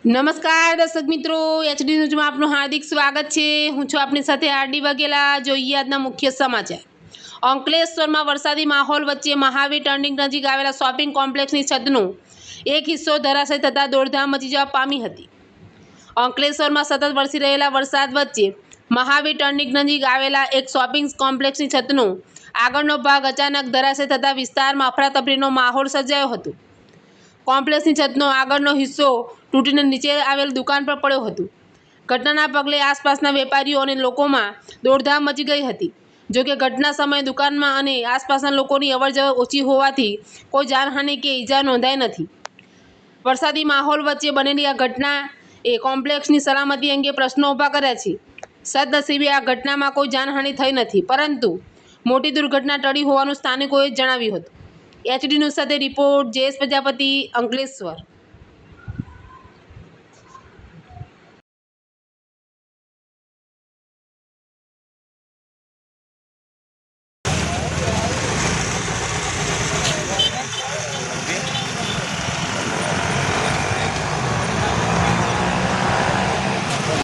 નમસ્કાર દર્શક મિત્રો, એચડી ન્યૂઝમાં આપનું હાર્દિક સ્વાગત છે। હું છું આપની સાથે આરડી વાઘેલા। જોઈએ આજના મુખ્ય સમાચાર। અંકલેશ્વરમાં વરસાદી માહોલ વચ્ચે મહાવીર ટર્નિંગ નજીક આવેલા શોપિંગ કોમ્પ્લેક્સની છતનો એક હિસ્સો ધરાશય થતાં દોડધામ મચી જવા પામી હતી। અંકલેશ્વરમાં સતત વરસી રહેલા વરસાદ વચ્ચે મહાવીર ટર્નિંગ નજીક આવેલા એક શોપિંગ કોમ્પ્લેક્સની છતનો આગળનો ભાગ અચાનક ધરાશય થતાં વિસ્તારમાં અફરાતફરીનો માહોલ સર્જાયો હતો। કોમ્પ્લેક્સની છતનો આગળનો હિસ્સો તૂટીને નીચે આવેલ દુકાન પર પડ્યો હતો। ઘટનાના પગલે આસપાસના વેપારીઓ અને લોકોમાં દોડધામ મચી ગઈ હતી। જોકે ઘટના સમયે દુકાનમાં અને આસપાસના લોકોની અવરજવર ઓછી હોવાથી કોઈ જાનહાનિ કે ઈજા નોંધાઈ નથી। વરસાદી માહોલ વચ્ચે બનેલી આ ઘટનાએ કોમ્પ્લેક્સની સલામતી અંગે પ્રશ્નો ઊભા કર્યા છે। સદનસીબે આ ઘટનામાં કોઈ જાનહાનિ થઈ નથી, પરંતુ મોટી દુર્ઘટના ટળી હોવાનું સ્થાનિકોએ જણાવ્યું હતું। એચડી ન્યૂઝ સાથે રિપોર્ટ જયેશ પ્રજાપતિ, અંકલેશ્વર।